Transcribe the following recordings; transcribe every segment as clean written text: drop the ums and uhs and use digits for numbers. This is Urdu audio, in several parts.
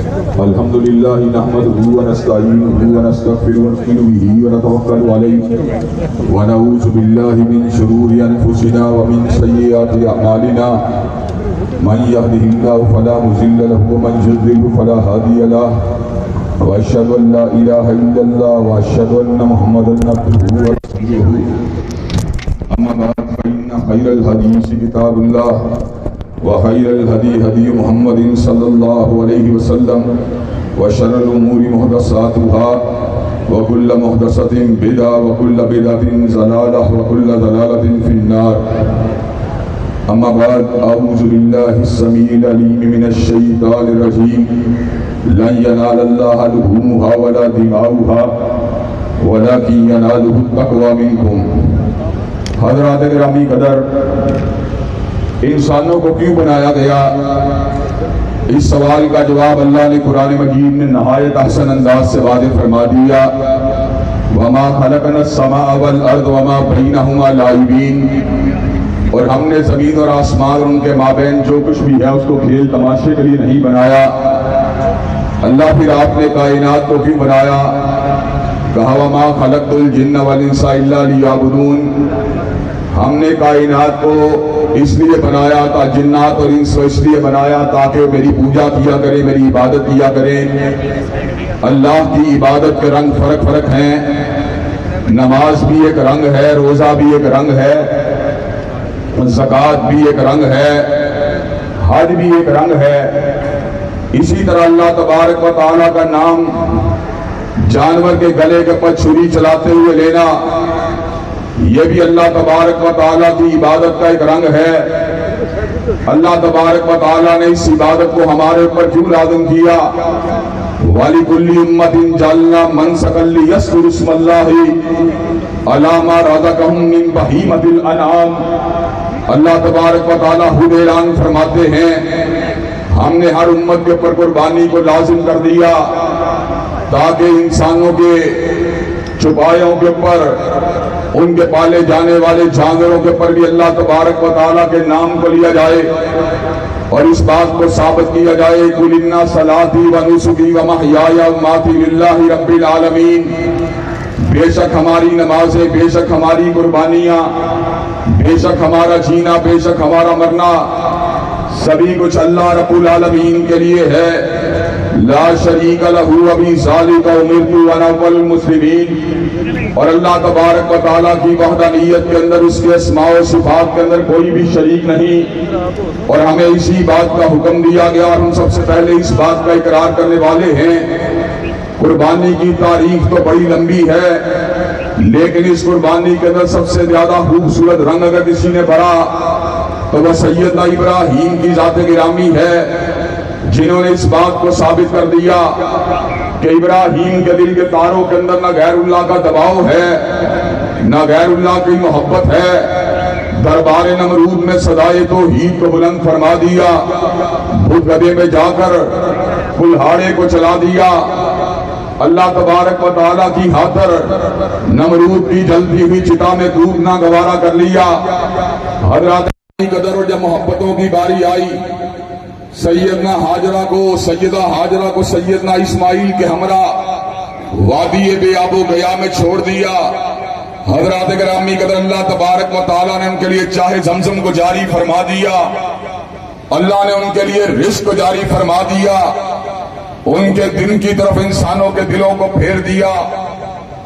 الحمد لله نحمده ونستعينه ونستغفره ونؤمن به ونتوكل عليه ونعوذ بالله من شرور أنفسنا ومن سيئات أعمالنا من يهده الله فلا مضل له ومن يضلل فلا هادي له وأشهد أن لا إله إلا الله وأشهد أن محمدا عبده ورسوله أما بعد فإن خير الحديث كتاب الله وخير الهدي هدي محمد صلى الله عليه وسلم وشر الأمور محدثاتها وكل محدثة بدعة وكل بدعة ضلالة وكل ضلالة في النار. أما بعد أعوذ بالله السميع العليم من الشيطان الرجيم لن ينال الله لحومها ولا دماؤها ولكن يناله التقوى منكم. حضرات گرامی قدر، انسانوں کو کیوں بنایا گیا؟ اس سوال کا جواب اللہ نے قرآن مجید میں نہایت احسن انداز سے واضح فرما دیا. وَمَا خَلَقْنَا السَّمَاءَ وَالْأَرْضَ وَمَا بَيْنَهُمَا لَاعِبِينَ. اور ہم نے زمین اور آسمان اور ان کے مابین جو کچھ بھی ہے اس کو کھیل تماشے کے لیے نہیں بنایا. اللہ پھر آپ نے کائنات کو کیوں بنایا؟ کہا وَمَا خَلَقْتُ الْجِنَّ وَالْإِنسَ إِلَّا لِيَعْبُدُونَ. ہم نے کائنات کو اس لیے بنایا تھا، جنات اور انس کو اس لیے بنایا تاکہ وہ میری پوجا کیا کریں، میری عبادت کیا کریں. اللہ کی عبادت کے رنگ فرق ہیں. نماز بھی ایک رنگ ہے، روزہ بھی ایک رنگ ہے، زکوٰۃ بھی ایک رنگ ہے، حج بھی ایک رنگ ہے. اسی طرح اللہ تبارک و تعالیٰ کا نام جانور کے گلے کے پر چھری چلاتے ہوئے لینا، یہ بھی اللہ تبارک و تعالیٰ کی عبادت کا ایک رنگ ہے. اللہ تبارک و تعالیٰ نے اس عبادت کو ہمارے اوپر کیوں لازم کیا؟ وَلِكُلِّ أُمَّةٍ جَعَلْنَا مَنسَكًا لِيَذْكُرُوا اسْمَ اللَّهِ عَلَىٰ مَا رَزَقَهُم مِّن بَهِيمَةِ الْأَنْعَامِ. اللہ تبارک و تعالیٰ خود اعلان فرماتے ہیں ہم نے ہر امت کے اوپر قربانی کو لازم کر دیا تاکہ انسانوں کے چوپایوں کے اوپر، ان کے پالے جانے والے جانوروں کے پر بھی اللہ تبارک و تعالیٰ کے نام کو لیا جائے اور اس بات کو ثابت کیا جائے قُلْ إِنَّ صَلَاتِي وَنُسُكِي وَمَحْيَايَ وَمَمَاتِي لِلَّهِ رَبِّ الْعَالَمِينَ. بے شک ہماری نمازیں، بے شک ہماری قربانیاں، بے شک ہمارا جینا، بے شک ہمارا مرنا سبھی کچھ اللہ رب العالمین کے لیے ہے. لا شریک لہ وبذالک امرت وانا اول المسلمین. اور اللہ تبارک و تعالیٰ کی وحدانیت کے اندر، اس کے اسماء و صفات کے اندر کوئی بھی شریک نہیں، اور ہمیں اسی بات کا حکم دیا گیا اور ہم سب سے پہلے اس بات کا اقرار کرنے والے ہیں. قربانی کی تاریخ تو بڑی لمبی ہے، لیکن اس قربانی کے اندر سب سے زیادہ خوبصورت رنگ اگر کسی نے بھرا تو وہ سیدنا ابراہیم کی ذات گرامی ہے، جنہوں نے اس بات کو ثابت کر دیا کہ ابراہیم کے دل کے تاروں کے اندر نہ غیر اللہ کا دباؤ ہے، نہ غیر اللہ کی محبت ہے. دربار نمرود میں صدائے توحید کو بلند فرما دیا، بت گدے میں جا کر کلہاڑے کو چلا دیا. اللہ تبارک و تعالیٰ کی خاطر نمرود کی جلتی ہوئی چتا میں ڈوبنا گوارا کر لیا. حضرات قدر اور جب محبتوں کی باری آئی، سیدنا حاجرہ کو، سیدہ حاجرہ کو سیدنا اسماعیل کے ہمراہ وادی بے آب و گیا میں چھوڑ دیا. حضرات گرامی قدر اللہ تبارک و تعالیٰ نے ان کے لیے چاہے زمزم کو جاری فرما دیا، اللہ نے ان کے لیے رزق کو جاری فرما دیا، ان کے دن کی طرف انسانوں کے دلوں کو پھیر دیا.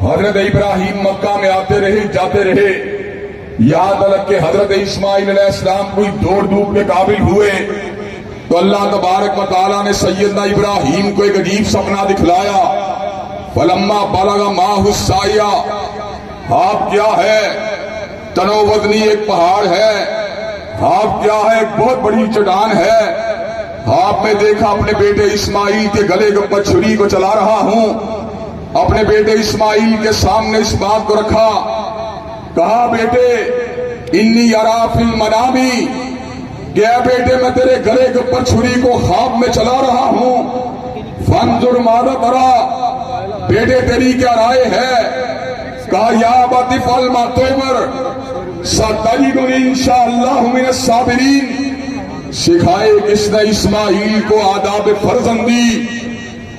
حضرت ابراہیم مکہ میں آتے رہے، جاتے رہے. یاد رکھ کے حضرت اسماعیل علیہ السلام کوئی دوڑ دھوپ کے قابل ہوئے تو اللہ تبارک و تعالیٰ نے سیدنا ابراہیم کو ایک عجیب سپنا دکھلایا. فلما بلغ معہ السعی، آپ کیا ہے؟ تنو وزنی ایک پہاڑ ہے. آپ کیا ہے؟ ایک بہت بڑی چٹان ہے. آپ نے دیکھا اپنے بیٹے اسماعیل کے گلے کے اوپر چھری کو چلا رہا ہوں. اپنے بیٹے اسماعیل کے سامنے اس بات کو رکھا، کہا بیٹے انی ارا فی المنامی، کہ اے بیٹے میں تیرے گلے کے اوپر چھری کو خواب میں چلا رہا ہوں. فانظر ماذا ترى، بیٹے تیری کیا رائے ہے؟ کہا یا ابت افعل ما تؤمر ستجدنی انشاءاللہ من الصابرین. سکھائے کس نے اسماعیل کو آداب فرزندی،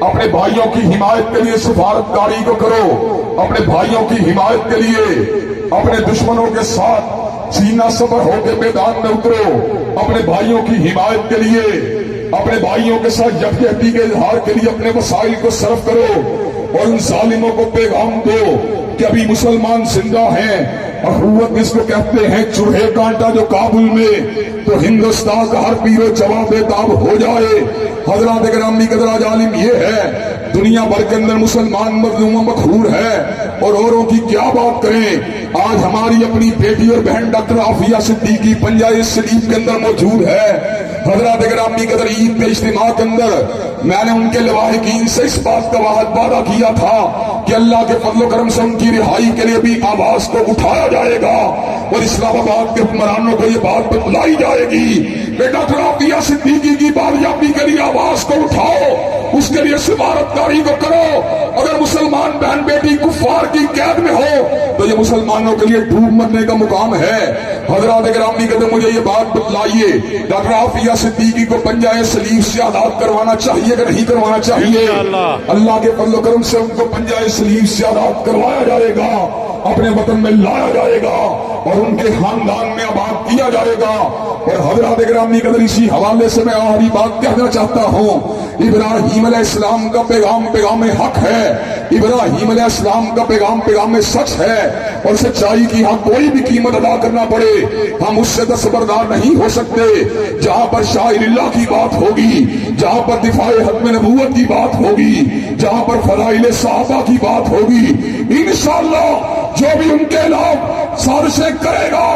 اپنے بھائیوں کی حمایت کے لیے سفارتکاری کو کرو، اپنے بھائیوں کی حمایت کے لیے اپنے دشمنوں کے ساتھ سینہ سپر ہو کے میدان میں اترو، اپنے بھائیوں کی حمایت کے لیے اپنے بھائیوں کے ساتھ یکجہتی کے اظہار کے لیے اپنے وسائل کو صرف کرو اور ان ظالموں کو پیغام دو کہ ابھی مسلمان زندہ ہیں۔ اخوت جس کو کہتے ہیں، چوہے کانٹا جو کابل میں، تو ہندوستان کا ہر پیر و جوان بے تاب ہو جائے۔ حضرات گرامی قدر عالم یہ ہے، دنیا بھر کے اندر مسلمان مظلوم و مقہور ہے اور اوروں کی کیا بات کریں۔ آج ہماری اپنی بیٹی اور بہن ڈاکٹر عافیہ صدیقی پنجاب شریف کے اندر موجود ہے۔ حضرات گرامی قدر عید کے اجتماع کے اندر میں نے ان کے لواحقین سے اس بات کا وعدہ کیا تھا کہ اللہ کے فضل و کرم سے ان کی رہائی کے لیے بھی آواز کو اٹھایا جائے گا اور اسلام آباد کے حکمرانوں کو یہ بات بتلائی جائے گی کہ ڈاکٹر عافیہ صدیقی کی بازیابی کے لیے آواز کو اٹھاؤ، اس کے لیے سفارتکاری کو کرو۔ اگر مسلمان بہن بیٹی کفار کی قید میں ہو تو یہ مسلمانوں کے لیے ڈوب مرنے کا مقام ہے۔ حضرات گرامی قدر مجھے یہ بات بتلائیے، ڈاکٹر عافیہ صدیقی کو پنجاب شریف سے آزاد کروانا چاہیے کہ نہیں کروانا چاہیے؟ اللہ کے فضل و کرم سے ان کو پنجاب شریف سے آزاد کروایا جائے گا، اپنے وطن میں لایا جائے گا اور ان کے خاندان میں آباد کیا جائے گا۔ اور حضرات گرامی قدر اسی حوالے سے میں آخری بات کہنا چاہتا ہوں، ابراہیم علیہ السلام کا پیغام حق ہے، ابراہیم علیہ السلام کا پیغام سچ ہے، اور سچائی کی ہم کوئی بھی قیمت ادا کرنا پڑے ہم اس سے دستبردار نہیں ہو سکتے۔ جہاں پر شاعر اللہ کی بات ہوگی، جہاں پر دفاع حق نبوت کی بات ہوگی، جہاں پر فضائل صحابہ کی بات ہوگی، انشاءاللہ جو بھی ان کے خلاف سازشیں کرے گا،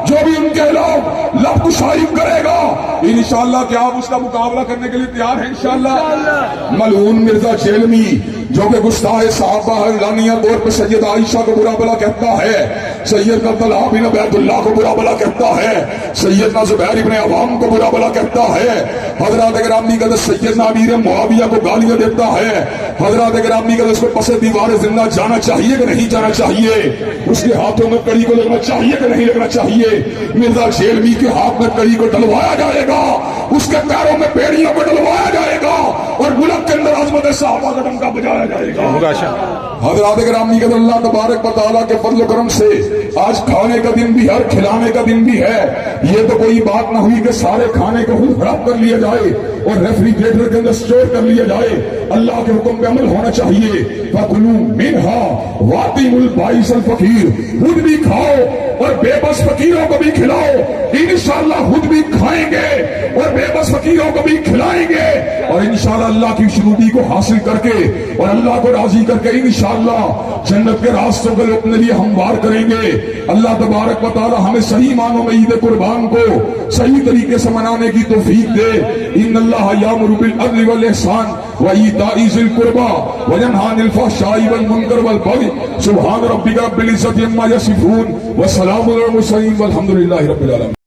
جو بھی ان کے خلاف لب کشائی کرے گا، انشاءاللہ کیا آپ اس کا مقابلہ کرنے کے لیے تیار ہیں؟ انشاءاللہ۔ ملعون مرزا جیلمی جو کہ گستاخ صحابہ ہے، لعنیہ طور پہ سید عائشہ کو برا بلا کہتا ہے، سیدنا طلحہ بن عبید اللہ کو برا بلا کہتا ہے، سیدنا زبیر بن عوام کو برا بلا کہتا ہے، حضرات گرامی قدر سیدنا امیر معاویہ کو گالیاں دیتا ہے۔ حضرات گرامی قدر اس کو پس دیوار زندہ جانا چاہیے کہ نہیں جانا چاہیے؟ اس کے ہاتھوں میں کڑی کو لگنا چاہیے کہ نہیں لگنا چاہیے؟ مرزا جیلمی کے ہاتھ میں کڑی کو ڈلوایا جائے گا، اس کے پیروں میں بیڑیوں کو ڈلوایا جائے گا اور ملک کے اندر عظمت صحابہ کا ڈنکا بجایا جائے گا۔ حضرات گرامی قدر اللہ تبارک و تعالیٰ کے فضل و کرم سے آج کھانے کا دن بھی ہے اور کھلانے کا دن بھی ہے۔ یہ تو کوئی بات نہ ہوئی کہ سارے کھانے کو خود خراب کر لیا جائے اور ریفریجریٹر کے اندر اسٹور کر لیا جائے۔ اللہ کے حکم پہ عمل ہونا چاہیے۔ فَكُلُوا مِنْهَا وَأَطْعِمُوا الْبَائِسَ الْفَقِيرَ، خود بھی کھاؤ اور بے بس فقیروں کو بھی کھلاؤ۔ انشاءاللہ خود بھی کھائیں گے اور بے بس فقیروں کو بھی کھلائیں گے، اور انشاءاللہ اللہ کی شنودی کو حاصل کر کے اور اللہ کو راضی کر کے انشاءاللہ جنت کے راستوں کو اپنے لیے ہموار کریں گے۔ اللہ تبارک و تعالی ہمیں صحیح معنوں میں عید قربان کو صحیح طریقے سے منانے کی توفیق دے۔ ان اللہ یامر بالعدل والاحسان وایتاء ذی القربى وینہی عن الفحشاء والمنکر والبغی سبحان ربک رب العزۃ عما یصفون وسلام علی المرسلین والحمد للہ رب العالمین۔